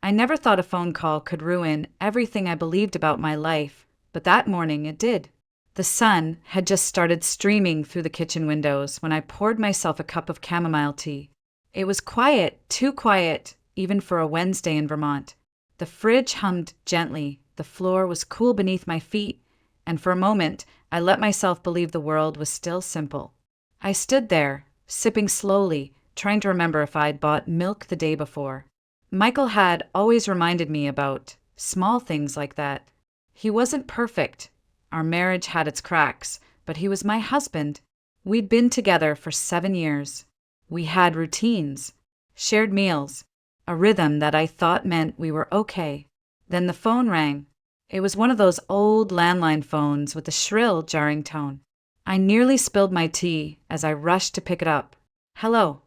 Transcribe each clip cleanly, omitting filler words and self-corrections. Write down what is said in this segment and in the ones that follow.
I never thought a phone call could ruin everything I believed about my life, but that morning it did. The sun had just started streaming through the kitchen windows when I poured myself a cup of chamomile tea. It was quiet, too quiet, even for a Wednesday in Vermont. The fridge hummed gently, the floor was cool beneath my feet, and for a moment I let myself believe the world was still simple. I stood there, sipping slowly, trying to remember if I'd bought milk the day before. Michael had always reminded me about small things like that. He wasn't perfect. Our marriage had its cracks, but he was my husband. We'd been together for 7 years. We had routines, shared meals, a rhythm that I thought meant we were okay. Then the phone rang. It was one of those old landline phones with a shrill, jarring tone. I nearly spilled my tea as I rushed to pick it up. "Hello,"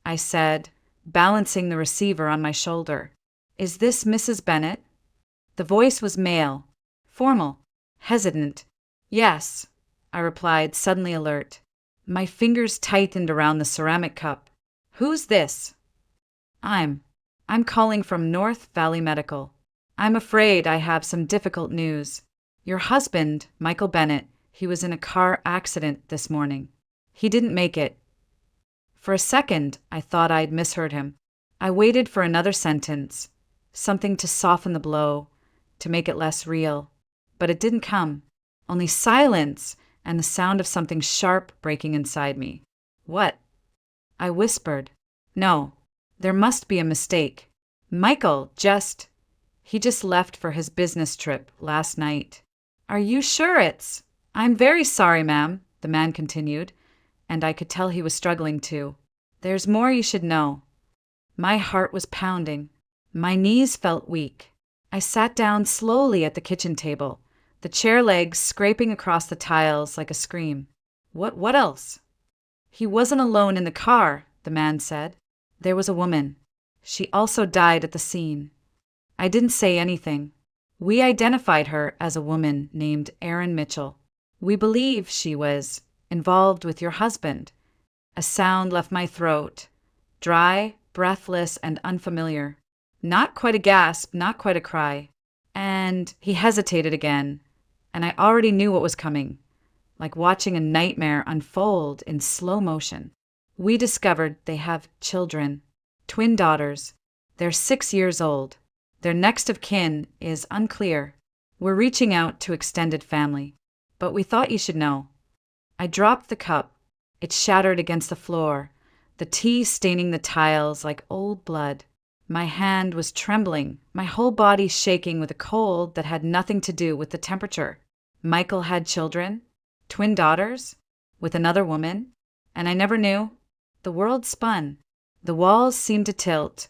I said, balancing the receiver on my shoulder. "Is this Mrs. Bennett?" The voice was male, formal, hesitant. "Yes," I replied, suddenly alert. My fingers tightened around the ceramic cup. "Who's this?" I'm calling from North Valley Medical. I'm afraid I have some difficult news. Your husband, Michael Bennett, he was in a car accident this morning. He didn't make it." For a second, I thought I'd misheard him. I waited for another sentence, something to soften the blow, to make it less real. But it didn't come. Only silence and the sound of something sharp breaking inside me. "What?" I whispered. "No, there must be a mistake. Michael he just left for his business trip last night." "Are you sure it's—" "I'm very sorry, ma'am," the man continued, and I could tell he was struggling too. "There's more you should know." My heart was pounding. My knees felt weak. I sat down slowly at the kitchen table, the chair legs scraping across the tiles like a scream. What else?" "He wasn't alone in the car," the man said. "There was a woman. She also died at the scene." I didn't say anything. "We identified her as a woman named Erin Mitchell. We believe she was involved with your husband." A sound left my throat, dry, breathless, and unfamiliar. Not quite a gasp, not quite a cry. And he hesitated again, and I already knew what was coming, like watching a nightmare unfold in slow motion. "We discovered they have children, twin daughters. They're 6 years old. Their next of kin is unclear. We're reaching out to extended family. But we thought you should know." I dropped the cup. It shattered against the floor, the tea staining the tiles like old blood. My hand was trembling, my whole body shaking with a cold that had nothing to do with the temperature. Michael had children, twin daughters, with another woman, and I never knew. The world spun. The walls seemed to tilt,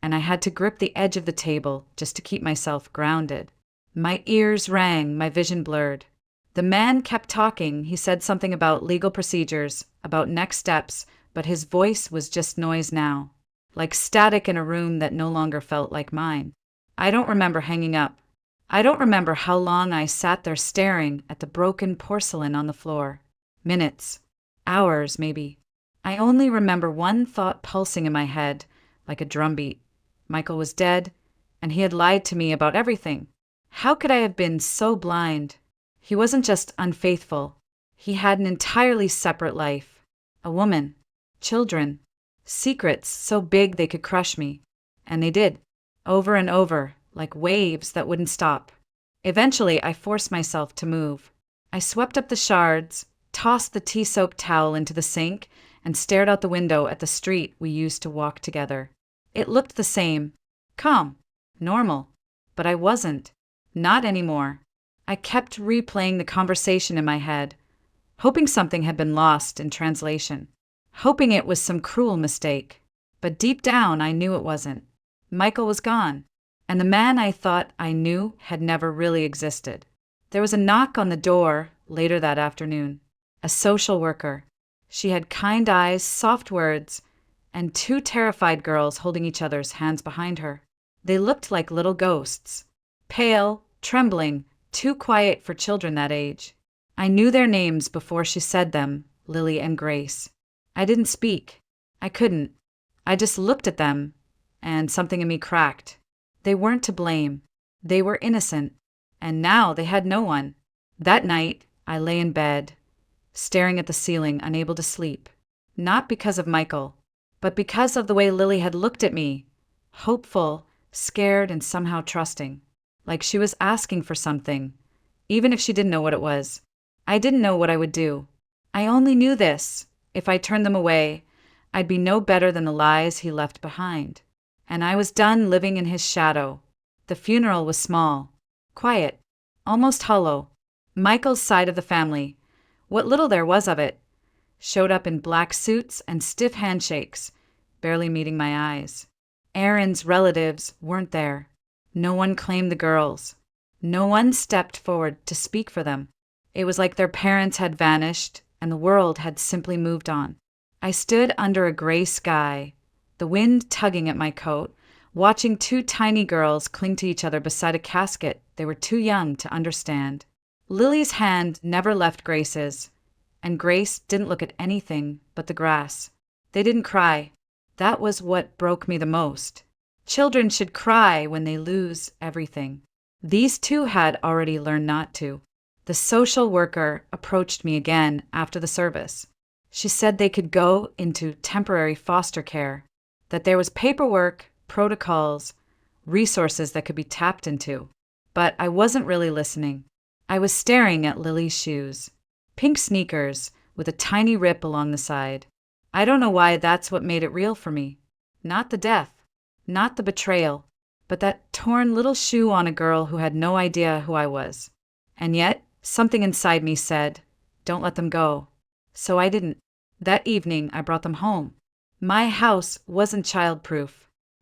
and I had to grip the edge of the table just to keep myself grounded. My ears rang, my vision blurred. The man kept talking. He said something about legal procedures, about next steps, but his voice was just noise now, like static in a room that no longer felt like mine. I don't remember hanging up. I don't remember how long I sat there staring at the broken porcelain on the floor. Minutes, hours maybe. I only remember one thought pulsing in my head, like a drumbeat. Michael was dead, and he had lied to me about everything. How could I have been so blind? He wasn't just unfaithful. He had an entirely separate life. A woman, children, secrets so big they could crush me. And they did, over and over, like waves that wouldn't stop. Eventually, I forced myself to move. I swept up the shards, tossed the tea-soaked towel into the sink, and stared out the window at the street we used to walk together. It looked the same, calm, normal, but I wasn't. Not anymore. I kept replaying the conversation in my head, hoping something had been lost in translation, hoping it was some cruel mistake. But deep down, I knew it wasn't. Michael was gone, and the man I thought I knew had never really existed. There was a knock on the door later that afternoon. A social worker. She had kind eyes, soft words, and 2 terrified girls holding each other's hands behind her. They looked like little ghosts, pale, trembling, too quiet for children that age. I knew their names before she said them, Lily and Grace. I didn't speak. I couldn't. I just looked at them, and something in me cracked. They weren't to blame. They were innocent. And now they had no one. That night, I lay in bed, staring at the ceiling, unable to sleep. Not because of Michael, but because of the way Lily had looked at me. Hopeful, scared, and somehow trusting. Like she was asking for something, even if she didn't know what it was. I didn't know what I would do. I only knew this. If I turned them away, I'd be no better than the lies he left behind. And I was done living in his shadow. The funeral was small, quiet, almost hollow. Michael's side of the family, what little there was of it, showed up in black suits and stiff handshakes, barely meeting my eyes. Aaron's relatives weren't there. No one claimed the girls. No one stepped forward to speak for them. It was like their parents had vanished and the world had simply moved on. I stood under a gray sky, the wind tugging at my coat, watching two tiny girls cling to each other beside a casket they were too young to understand. Lily's hand never left Grace's, and Grace didn't look at anything but the grass. They didn't cry. That was what broke me the most. Children should cry when they lose everything. These two had already learned not to. The social worker approached me again after the service. She said they could go into temporary foster care, that there was paperwork, protocols, resources that could be tapped into. But I wasn't really listening. I was staring at Lily's shoes. Pink sneakers with a tiny rip along the side. I don't know why that's what made it real for me. Not the death, not the betrayal, but that torn little shoe on a girl who had no idea who I was. And yet, something inside me said, don't let them go. So I didn't. That evening, I brought them home. My house wasn't childproof.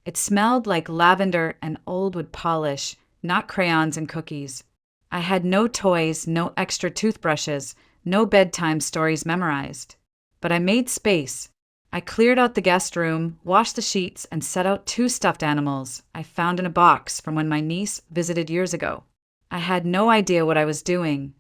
It smelled like lavender and old wood polish, not crayons and cookies. I had no toys, no extra toothbrushes, no bedtime stories memorized. But I made space. I cleared out the guest room, washed the sheets, and set out two stuffed animals I found in a box from when my niece visited years ago. I had no idea what I was doing,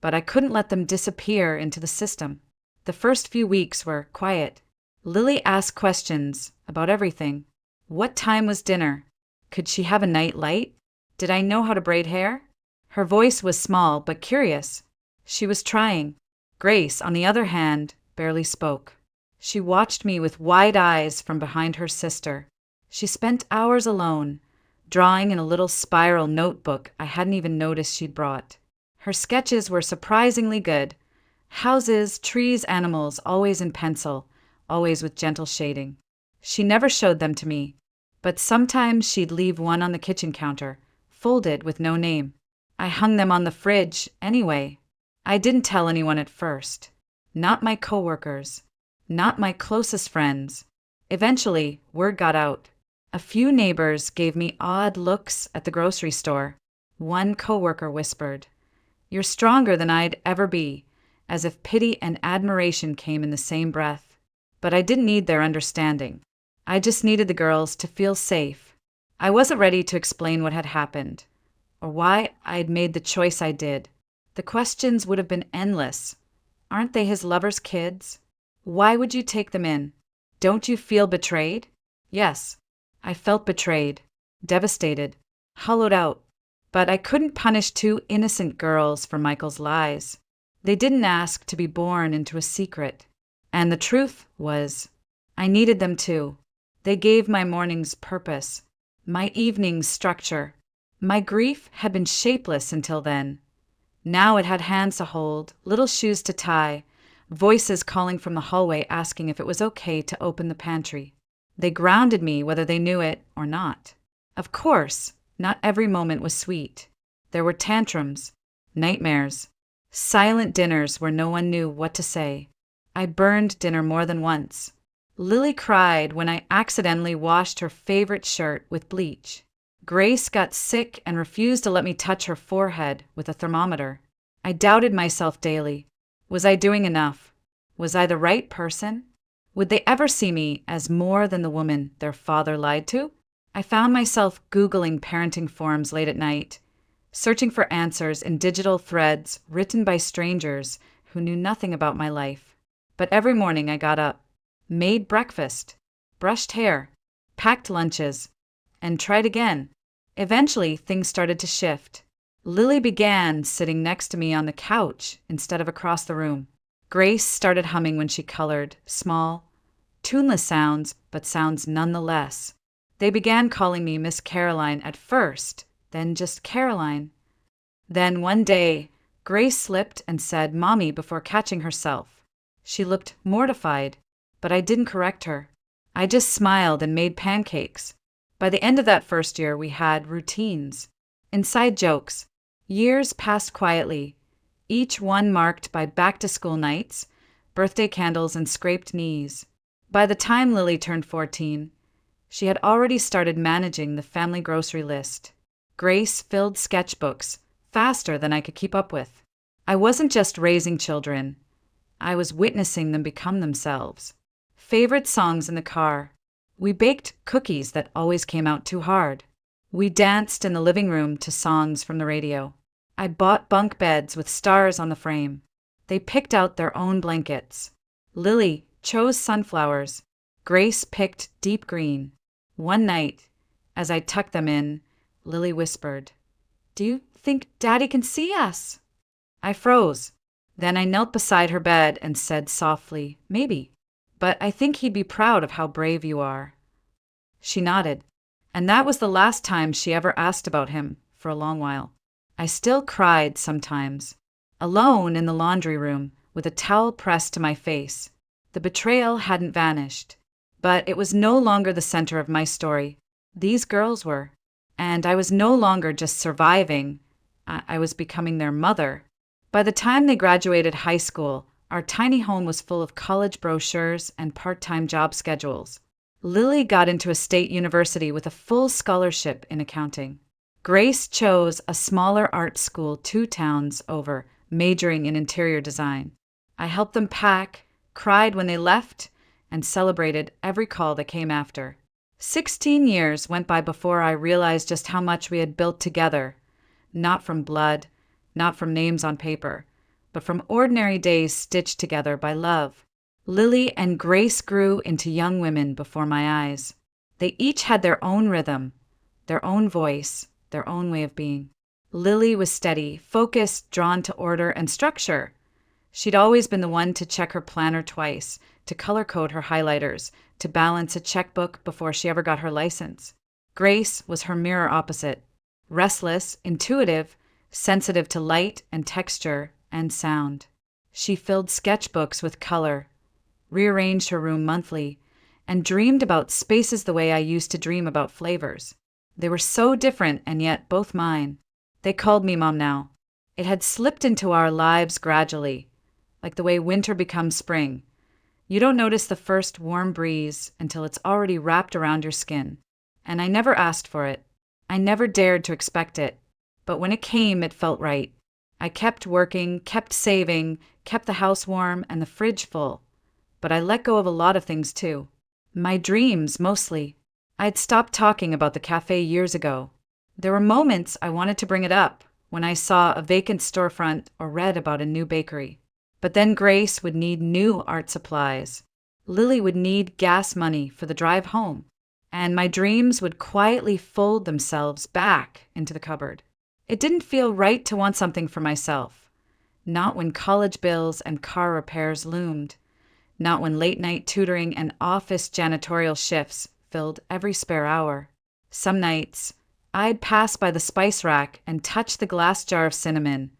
but I couldn't let them disappear into the system. The first few weeks were quiet. Lily asked questions about everything. What time was dinner? Could she have a night light? Did I know how to braid hair? Her voice was small but curious. She was trying. Grace, on the other hand, barely spoke. She watched me with wide eyes from behind her sister. She spent hours alone, drawing in a little spiral notebook I hadn't even noticed she'd brought. Her sketches were surprisingly good. Houses, trees, animals, always in pencil, always with gentle shading. She never showed them to me, but sometimes she'd leave one on the kitchen counter, folded with no name. I hung them on the fridge anyway. I didn't tell anyone at first. Not my coworkers. Not my closest friends. Eventually, word got out. A few neighbors gave me odd looks at the grocery store. One coworker whispered, "You're stronger than I'd ever be," as if pity and admiration came in the same breath. But I didn't need their understanding. I just needed the girls to feel safe. I wasn't ready to explain what had happened, or why I'd made the choice I did. The questions would have been endless. Aren't they his lover's kids? Why would you take them in? Don't you feel betrayed? Yes, I felt betrayed, devastated, hollowed out. But I couldn't punish two innocent girls for Michael's lies. They didn't ask to be born into a secret. And the truth was, I needed them too. They gave my mornings purpose, my evenings structure. My grief had been shapeless until then. Now it had hands to hold, little shoes to tie, voices calling from the hallway asking if it was okay to open the pantry. They grounded me whether they knew it or not. Of course, not every moment was sweet. There were tantrums, nightmares, silent dinners where no one knew what to say. I burned dinner more than once. Lily cried when I accidentally washed her favorite shirt with bleach. Grace got sick and refused to let me touch her forehead with a thermometer. I doubted myself daily. Was I doing enough? Was I the right person? Would they ever see me as more than the woman their father lied to? I found myself Googling parenting forums late at night, searching for answers in digital threads written by strangers who knew nothing about my life. But every morning I got up, made breakfast, brushed hair, packed lunches, and tried again. Eventually, things started to shift. Lily began sitting next to me on the couch instead of across the room. Grace started humming when she colored, small, tuneless sounds, but sounds nonetheless. They began calling me Miss Caroline at first, then just Caroline. Then one day, Grace slipped and said Mommy before catching herself. She looked mortified, but I didn't correct her. I just smiled and made pancakes. By the end of that first year, we had routines, inside jokes. Years passed quietly, each one marked by back-to-school nights, birthday candles, and scraped knees. By the time Lily turned 14, she had already started managing the family grocery list. Grace filled sketchbooks faster than I could keep up with. I wasn't just raising children. I was witnessing them become themselves. Favorite songs in the car. We baked cookies that always came out too hard. We danced in the living room to songs from the radio. I bought bunk beds with stars on the frame. They picked out their own blankets. Lily chose sunflowers. Grace picked deep green. One night, as I tucked them in, Lily whispered, "Do you think Daddy can see us?" I froze. Then I knelt beside her bed and said softly, "Maybe. But I think he'd be proud of how brave you are." She nodded, and that was the last time she ever asked about him for a long while. I still cried sometimes, alone in the laundry room with a towel pressed to my face. The betrayal hadn't vanished, but it was no longer the center of my story. These girls were, and I was no longer just surviving. I was becoming their mother. By the time they graduated high school, our tiny home was full of college brochures and part-time job schedules. Lily got into a state university with a full scholarship in accounting. Grace chose a smaller art school 2 towns over, majoring in interior design. I helped them pack, cried when they left, and celebrated every call that came after. 16 years went by before I realized just how much we had built together, not from blood, not from names on paper, but from ordinary days stitched together by love. Lily and Grace grew into young women before my eyes. They each had their own rhythm, their own voice, their own way of being. Lily was steady, focused, drawn to order and structure. She'd always been the one to check her planner twice, to color code her highlighters, to balance a checkbook before she ever got her license. Grace was her mirror opposite, restless, intuitive, sensitive to light and texture and sound. She filled sketchbooks with color, rearranged her room monthly, and dreamed about spaces the way I used to dream about flavors. They were so different and yet both mine. They called me Mom now. It had slipped into our lives gradually, like the way winter becomes spring. You don't notice the first warm breeze until it's already wrapped around your skin. And I never asked for it. I never dared to expect it. But when it came, it felt right. I kept working, kept saving, kept the house warm and the fridge full. But I let go of a lot of things too. My dreams, mostly. I'd stopped talking about the cafe years ago. There were moments I wanted to bring it up, when I saw a vacant storefront or read about a new bakery. But then Grace would need new art supplies. Lily would need gas money for the drive home. And my dreams would quietly fold themselves back into the cupboard. It didn't feel right to want something for myself. Not when college bills and car repairs loomed. Not when late-night tutoring and office janitorial shifts filled every spare hour. Some nights, I'd pass by the spice rack and touch the glass jar of cinnamon,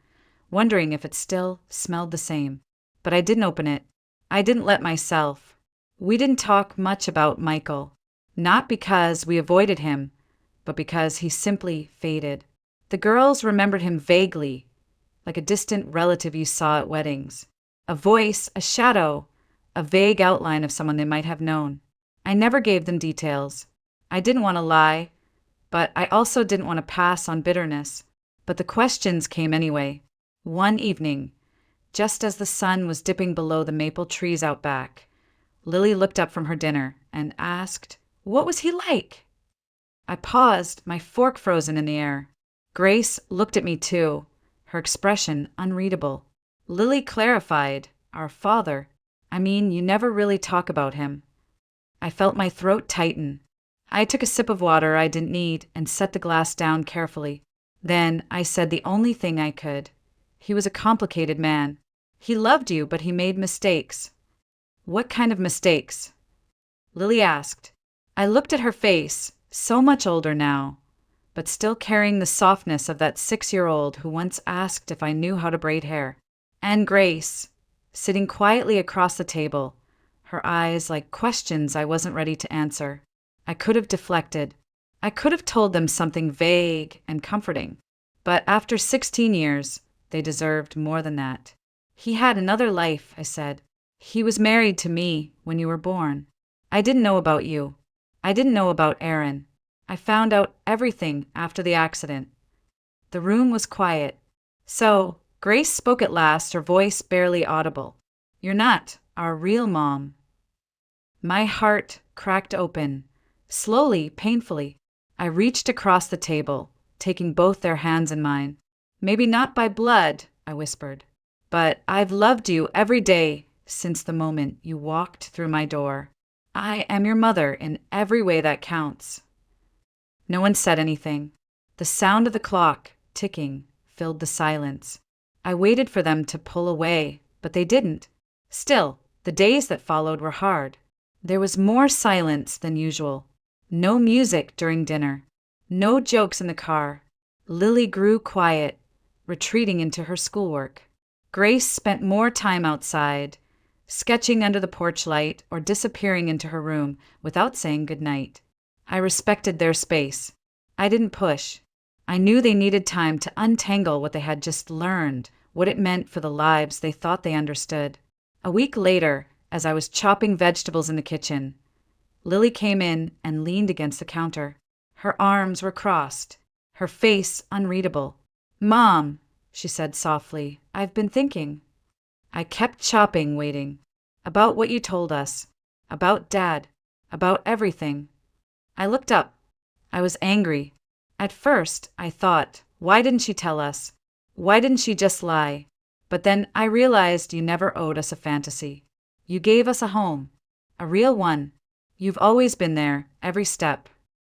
wondering if it still smelled the same. But I didn't open it. I didn't let myself. We didn't talk much about Michael. Not because we avoided him, but because he simply faded. The girls remembered him vaguely, like a distant relative you saw at weddings. A voice, a shadow, a vague outline of someone they might have known. I never gave them details. I didn't want to lie, but I also didn't want to pass on bitterness. But the questions came anyway. One evening, just as the sun was dipping below the maple trees out back, Lily looked up from her dinner and asked, "What was he like?" I paused, my fork frozen in the air. Grace looked at me too, her expression unreadable. Lily clarified, "Our father. I mean, you never really talk about him." I felt my throat tighten. I took a sip of water I didn't need and set the glass down carefully. Then I said the only thing I could. He was a complicated man. He loved you, but he made mistakes. What kind of mistakes? Lily asked. I looked at her face, so much older now, but still carrying the softness of that 6-year-old who once asked if I knew how to braid hair. And Grace, sitting quietly across the table, her eyes like questions I wasn't ready to answer. I could have deflected. I could have told them something vague and comforting. But after 16 years, they deserved more than that. He had another life, I said. He was married to me when you were born. I didn't know about you. I didn't know about Aaron. I found out everything after the accident. The room was quiet. So, Grace spoke at last, her voice barely audible. You're not our real mom. My heart cracked open. Slowly, painfully, I reached across the table, taking both their hands in mine. Maybe not by blood, I whispered, but I've loved you every day since the moment you walked through my door. I am your mother in every way that counts. No one said anything. The sound of the clock, ticking, filled the silence. I waited for them to pull away, but they didn't. Still, the days that followed were hard. There was more silence than usual. No music during dinner. No jokes in the car. Lily grew quiet, retreating into her schoolwork. Grace spent more time outside, sketching under the porch light or disappearing into her room without saying goodnight. I respected their space. I didn't push. I knew they needed time to untangle what they had just learned, what it meant for the lives they thought they understood. A week later, as I was chopping vegetables in the kitchen, Lily came in and leaned against the counter. Her arms were crossed, her face unreadable. Mom, she said softly, I've been thinking. I kept chopping, waiting. About what you told us. About Dad. About everything. I looked up. I was angry. At first, I thought, why didn't she tell us? Why didn't she just lie? But then I realized you never owed us a fantasy. You gave us a home. A real one. You've always been there, every step.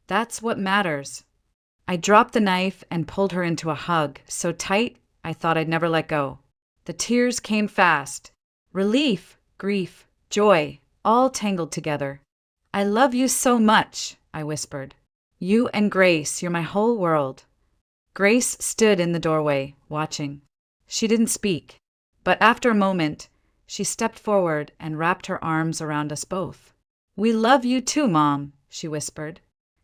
That's what matters. I dropped the knife and pulled her into a hug, so tight I thought I'd never let go. The tears came fast. Relief, grief, joy, all tangled together. I love you so much, I whispered. You and Grace, you're my whole world. Grace stood in the doorway, watching. She didn't speak, but after a moment, she stepped forward and wrapped her arms around us both. We love you too, Mom, she whispered.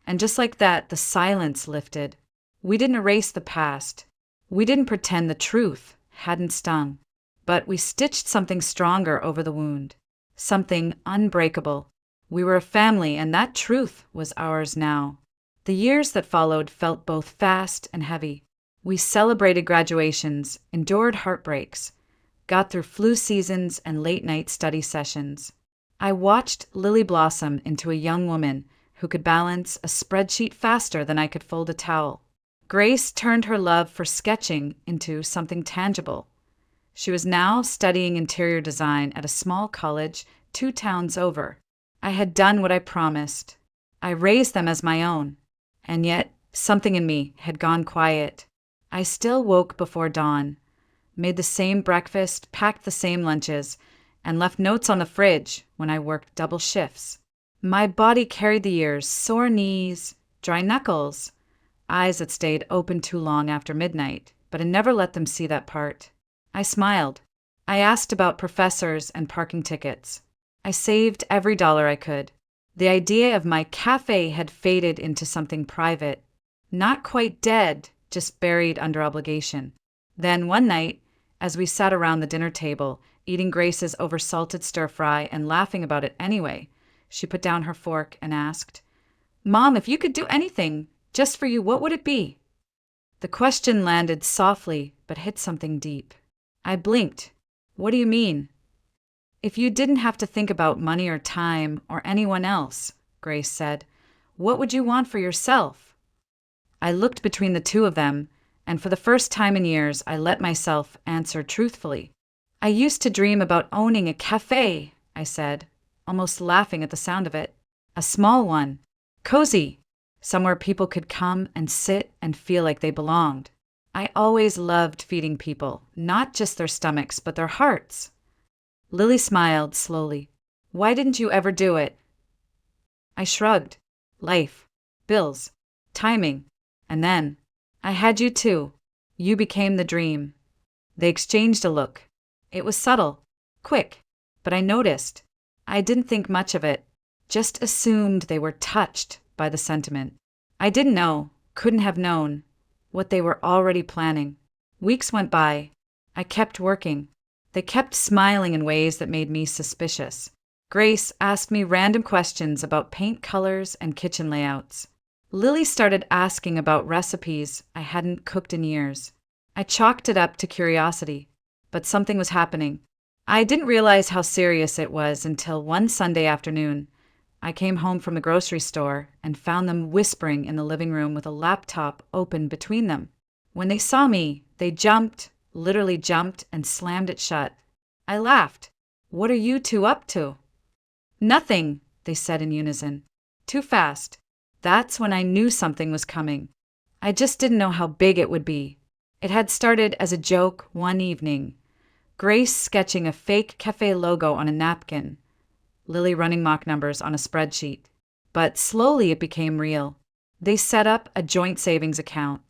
And just like that, the silence lifted. We didn't erase the past. We didn't pretend the truth hadn't stung. But we stitched something stronger over the wound. Something unbreakable. We were a family, and that truth was ours now. The years that followed felt both fast and heavy. We celebrated graduations, endured heartbreaks, got through flu seasons and late-night study sessions. I watched Lily blossom into a young woman who could balance a spreadsheet faster than I could fold a towel. Grace turned her love for sketching into something tangible. She was now studying interior design at a small college 2 towns over. I had done what I promised. I raised them as my own. And yet, something in me had gone quiet. I still woke before dawn, made the same breakfast, packed the same lunches, and left notes on the fridge when I worked double shifts. My body carried the years, sore knees, dry knuckles, eyes that stayed open too long after midnight, but I never let them see that part. I smiled. I asked about professors and parking tickets. I saved every dollar I could. The idea of my cafe had faded into something private, not quite dead, just buried under obligation. Then one night, as we sat around the dinner table, eating Grace's oversalted stir-fry and laughing about it anyway, she put down her fork and asked, Mom, if you could do anything just for you, what would it be? The question landed softly but hit something deep. I blinked. What do you mean? If you didn't have to think about money or time or anyone else, Grace said, what would you want for yourself? I looked between the two of them, and for the first time in years, I let myself answer truthfully. I used to dream about owning a cafe, I said, almost laughing at the sound of it. A small one, Cozy, somewhere people could come and sit and feel like they belonged. I always loved feeding people, not just their stomachs, but their hearts. Lily smiled slowly. Why didn't you ever do it? I shrugged. Life, bills, timing. And then, I had you too. You became the dream. They exchanged a look. It was subtle, quick, but I noticed. I didn't think much of it, just assumed they were touched by the sentiment. I didn't know, couldn't have known, what they were already planning. Weeks went by. I kept working. They kept smiling in ways that made me suspicious. Grace asked me random questions about paint colors and kitchen layouts. Lily started asking about recipes I hadn't cooked in years. I chalked it up to curiosity, but something was happening. I didn't realize how serious it was until one Sunday afternoon. I came home from the grocery store and found them whispering in the living room with a laptop open between them. When they saw me, they jumped, literally jumped, and slammed it shut. I laughed. What are you two up to? Nothing, they said in unison. Too fast. That's when I knew something was coming. I just didn't know how big it would be. It had started as a joke one evening. Grace sketching a fake cafe logo on a napkin. Lily running mock numbers on a spreadsheet. But slowly it became real. They set up a joint savings account.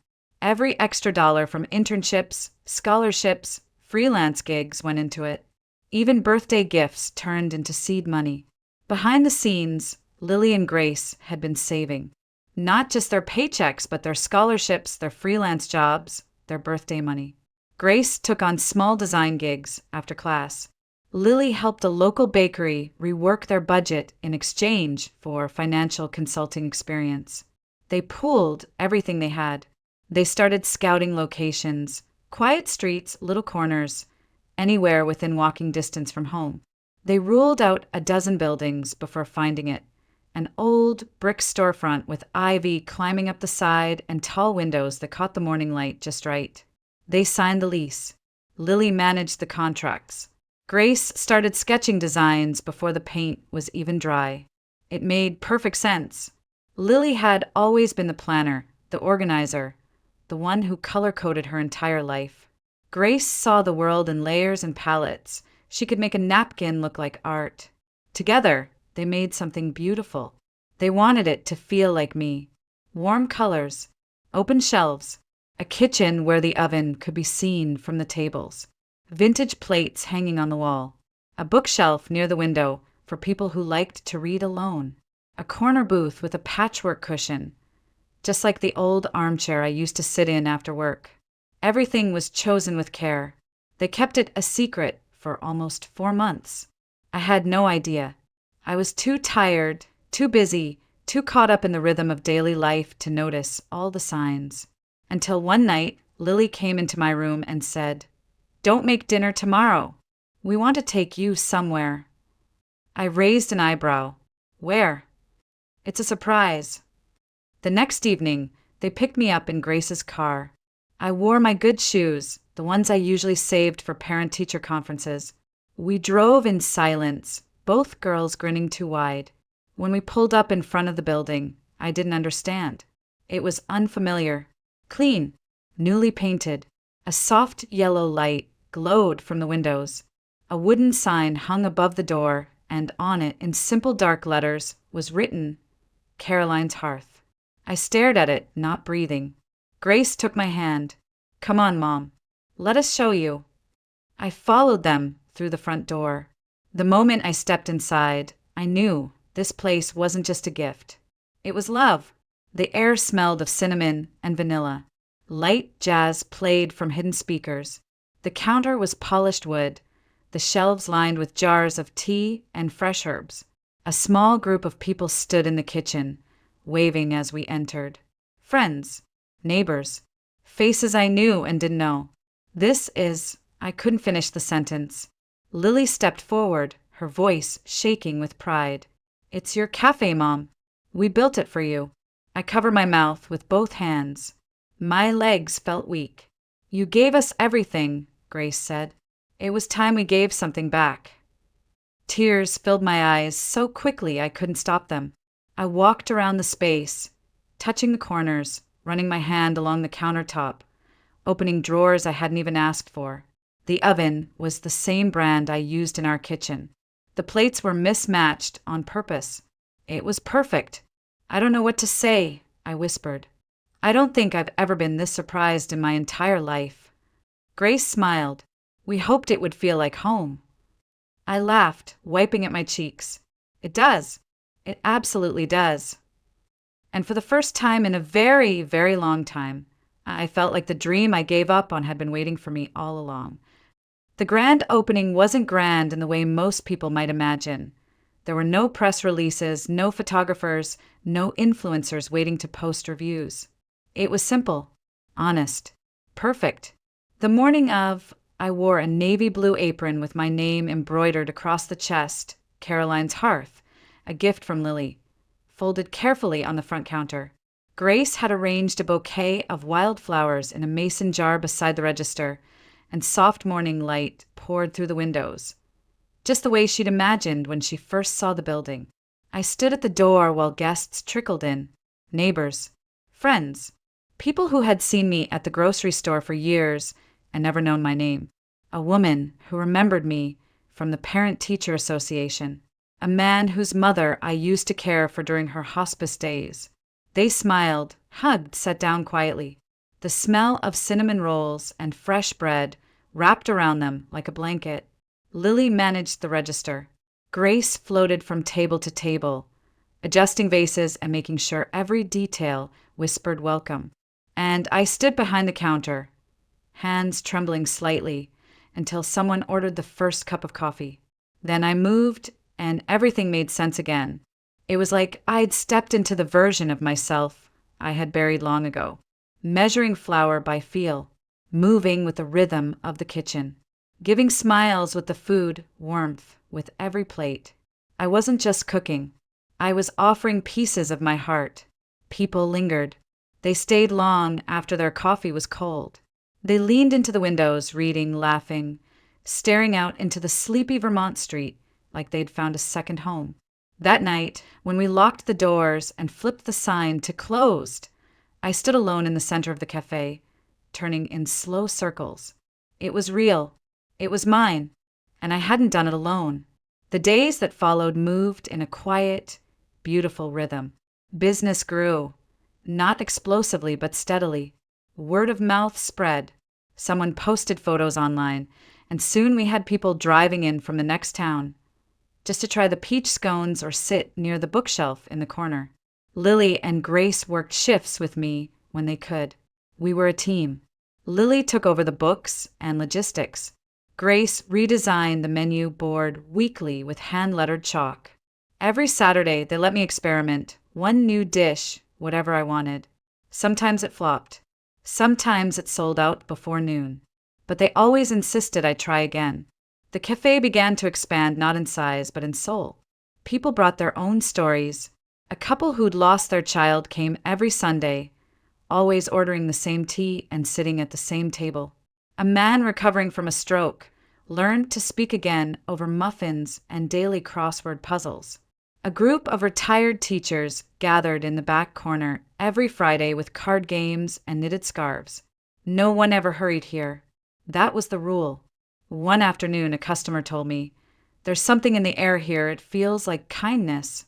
Every extra dollar from internships, scholarships, freelance gigs went into it. Even birthday gifts turned into seed money. Behind the scenes, Lily and Grace had been saving. Not just their paychecks, but their scholarships, their freelance jobs, their birthday money. Grace took on small design gigs after class. Lily helped a local bakery rework their budget in exchange for financial consulting experience. They pooled everything they had. They started scouting locations, quiet streets, little corners, anywhere within walking distance from home. They ruled out a dozen buildings before finding it. An old brick storefront with ivy climbing up the side and tall windows that caught the morning light just right. They signed the lease. Lily managed the contracts. Grace started sketching designs before the paint was even dry. It made perfect sense. Lily had always been the planner, the organizer, the one who color-coded her entire life. Grace saw the world in layers and palettes. She could make a napkin look like art. Together, they made something beautiful. They wanted it to feel like me. Warm colors, open shelves, a kitchen where the oven could be seen from the tables, vintage plates hanging on the wall, a bookshelf near the window for people who liked to read alone, a corner booth with a patchwork cushion, just like the old armchair I used to sit in after work. Everything was chosen with care. They kept it a secret for almost 4 months. I had no idea. I was too tired, too busy, too caught up in the rhythm of daily life to notice all the signs. Until one night, Lily came into my room and said, "Don't make dinner tomorrow. We want to take you somewhere." I raised an eyebrow. "Where?" "It's a surprise." The next evening, they picked me up in Grace's car. I wore my good shoes, the ones I usually saved for parent-teacher conferences. We drove in silence, both girls grinning too wide. When we pulled up in front of the building, I didn't understand. It was unfamiliar, clean, newly painted. A soft yellow light glowed from the windows. A wooden sign hung above the door, and on it, in simple dark letters, was written, "Caroline's Hearth." I stared at it, not breathing. Grace took my hand. "Come on, Mom. Let us show you." I followed them through the front door. The moment I stepped inside, I knew this place wasn't just a gift. It was love. The air smelled of cinnamon and vanilla. Light jazz played from hidden speakers. The counter was polished wood, the shelves lined with jars of tea and fresh herbs. A small group of people stood in the kitchen, waving as we entered. Friends, neighbors, faces I knew and didn't know. I couldn't finish the sentence. Lily stepped forward, her voice shaking with pride. "It's your cafe, Mom. We built it for you." I covered my mouth with both hands. My legs felt weak. "You gave us everything," Grace said. "It was time we gave something back." Tears filled my eyes so quickly I couldn't stop them. I walked around the space, touching the corners, running my hand along the countertop, opening drawers I hadn't even asked for. The oven was the same brand I used in our kitchen. The plates were mismatched on purpose. It was perfect. "I don't know what to say," I whispered. "I don't think I've ever been this surprised in my entire life." Grace smiled. "We hoped it would feel like home." I laughed, wiping at my cheeks. "It does. It absolutely does." And for the first time in a very, very long time, I felt like the dream I gave up on had been waiting for me all along. The grand opening wasn't grand in the way most people might imagine. There were no press releases, no photographers, no influencers waiting to post reviews. It was simple, honest, perfect. The morning of, I wore a navy blue apron with my name embroidered across the chest, Caroline's Hearth, a gift from Lily, folded carefully on the front counter. Grace had arranged a bouquet of wildflowers in a mason jar beside the register, and soft morning light poured through the windows, just the way she'd imagined when she first saw the building. I stood at the door while guests trickled in, neighbors, friends, people who had seen me at the grocery store for years and never known my name. A woman who remembered me from the Parent-Teacher Association. A man whose mother I used to care for during her hospice days. They smiled, hugged, sat down quietly. The smell of cinnamon rolls and fresh bread wrapped around them like a blanket. Lily managed the register. Grace floated from table to table, adjusting vases and making sure every detail whispered welcome. And I stood behind the counter, hands trembling slightly, until someone ordered the first cup of coffee. Then I moved, and everything made sense again. It was like I'd stepped into the version of myself I had buried long ago, measuring flour by feel, moving with the rhythm of the kitchen, giving smiles with the food, warmth with every plate. I wasn't just cooking. I was offering pieces of my heart. People lingered. They stayed long after their coffee was cold. They leaned into the windows, reading, laughing, staring out into the sleepy Vermont street like they'd found a second home. That night, when we locked the doors and flipped the sign to closed, I stood alone in the center of the cafe, turning in slow circles. It was real. It was mine, and I hadn't done it alone. The days that followed moved in a quiet, beautiful rhythm. Business grew, not explosively but steadily. Word of mouth spread. Someone posted photos online, and soon we had people driving in from the next town, just to try the peach scones or sit near the bookshelf in the corner. Lily and Grace worked shifts with me when they could. We were a team. Lily took over the books and logistics. Grace redesigned the menu board weekly with hand-lettered chalk. Every Saturday, they let me experiment, one new dish, whatever I wanted. Sometimes it flopped. Sometimes it sold out before noon. But they always insisted I try again. The cafe began to expand not in size, but in soul. People brought their own stories. A couple who'd lost their child came every Sunday, always ordering the same tea and sitting at the same table. A man recovering from a stroke learned to speak again over muffins and daily crossword puzzles. A group of retired teachers gathered in the back corner every Friday with card games and knitted scarves. No one ever hurried here. That was the rule. One afternoon, a customer told me, "There's something in the air here. It feels like kindness."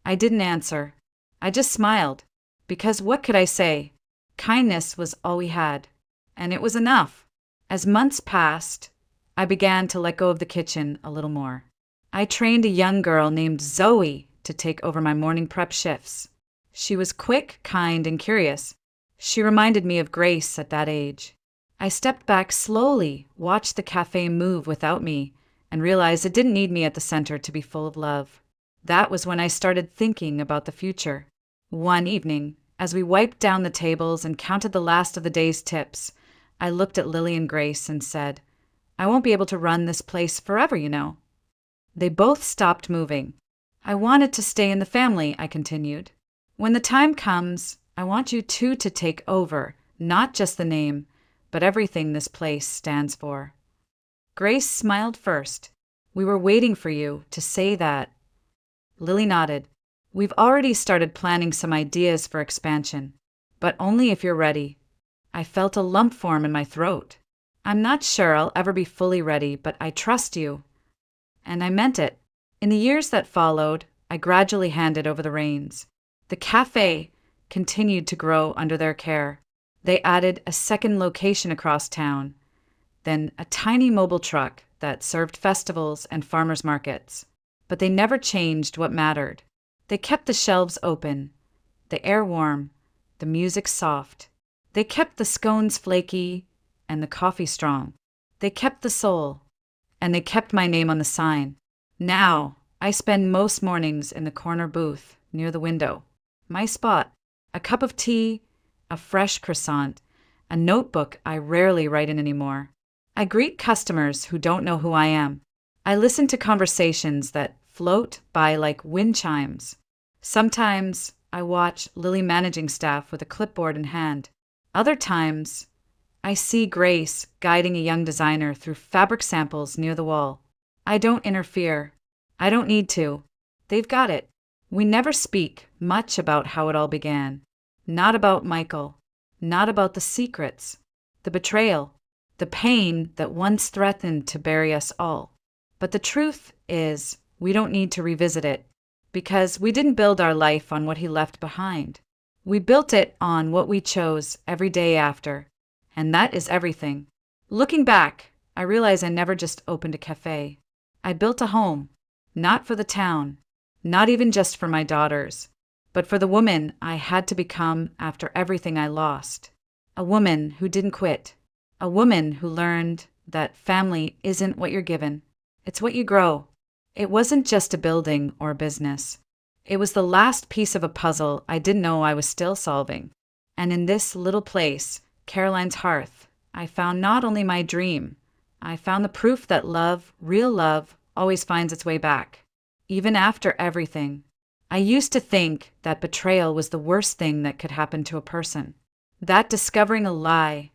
I didn't answer. I just smiled. Because what could I say? Kindness was all we had. And it was enough. As months passed, I began to let go of the kitchen a little more. I trained a young girl named Zoe to take over my morning prep shifts. She was quick, kind, and curious. She reminded me of Grace at that age. I stepped back slowly, watched the cafe move without me, and realized it didn't need me at the center to be full of love. That was when I started thinking about the future. One evening, as we wiped down the tables and counted the last of the day's tips, I looked at Lily and Grace and said, "I won't be able to run this place forever, you know." They both stopped moving. "I wanted to stay in the family," I continued. "When the time comes, I want you two to take over, not just the name, but everything this place stands for." Grace smiled first. "We were waiting for you to say that." Lily nodded. We've already started planning some ideas for expansion, but only if you're ready. I felt a lump form in my throat. I'm not sure I'll ever be fully ready, but I trust you. And I meant it. In the years that followed, I gradually handed over the reins. The cafe continued to grow under their care. They added a second location across town, then a tiny mobile truck that served festivals and farmers markets. But they never changed what mattered. They kept the shelves open, the air warm, the music soft. They kept the scones flaky and the coffee strong. They kept the soul, and they kept my name on the sign. Now, I spend most mornings in the corner booth near the window. My spot, a cup of tea, a fresh croissant, a notebook I rarely write in anymore. I greet customers who don't know who I am. I listen to conversations that float by like wind chimes. Sometimes I watch Lily managing staff with a clipboard in hand. Other times, I see Grace guiding a young designer through fabric samples near the wall. I don't interfere. I don't need to. They've got it. We never speak much about how it all began. Not about Michael. Not about the secrets, the betrayal, the pain that once threatened to bury us all. But the truth is, we don't need to revisit it, because we didn't build our life on what he left behind. We built it on what we chose every day after, and that is everything. Looking back, I realize I never just opened a cafe. I built a home, not for the town, not even just for my daughters, but for the woman I had to become after everything I lost. A woman who didn't quit. A woman who learned that family isn't what you're given, it's what you grow. It wasn't just a building or a business. It was the last piece of a puzzle I didn't know I was still solving. And in this little place, Caroline's Hearth, I found not only my dream, I found the proof that love, real love, always finds its way back, even after everything. I used to think that betrayal was the worst thing that could happen to a person. That discovering a lie,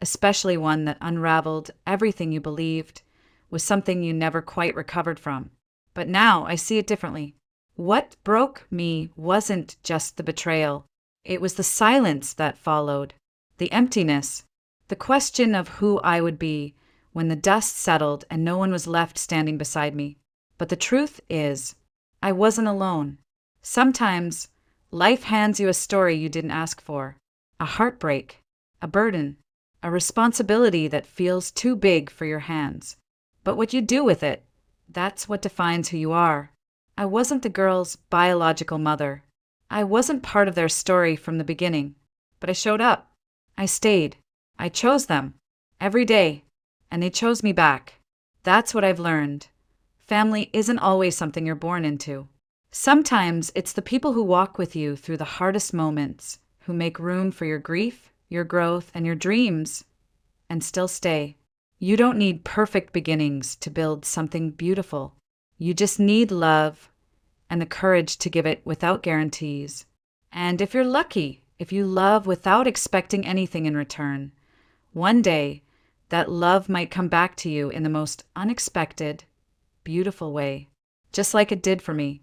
especially one that unraveled everything you believed, was something you never quite recovered from. But now I see it differently. What broke me wasn't just the betrayal. It was the silence that followed, the emptiness, the question of who I would be when the dust settled and no one was left standing beside me. But the truth is, I wasn't alone. Sometimes, life hands you a story you didn't ask for, a heartbreak, a burden, a responsibility that feels too big for your hands. But what you do with it, that's what defines who you are. I wasn't the girl's biological mother. I wasn't part of their story from the beginning, but I showed up. I stayed. I chose them every day, and they chose me back. That's what I've learned. Family isn't always something you're born into. Sometimes it's the people who walk with you through the hardest moments, who make room for your grief, your growth, and your dreams, and still stay. You don't need perfect beginnings to build something beautiful. You just need love and the courage to give it without guarantees. And if you're lucky, if you love without expecting anything in return, one day that love might come back to you in the most unexpected, beautiful way, just like it did for me.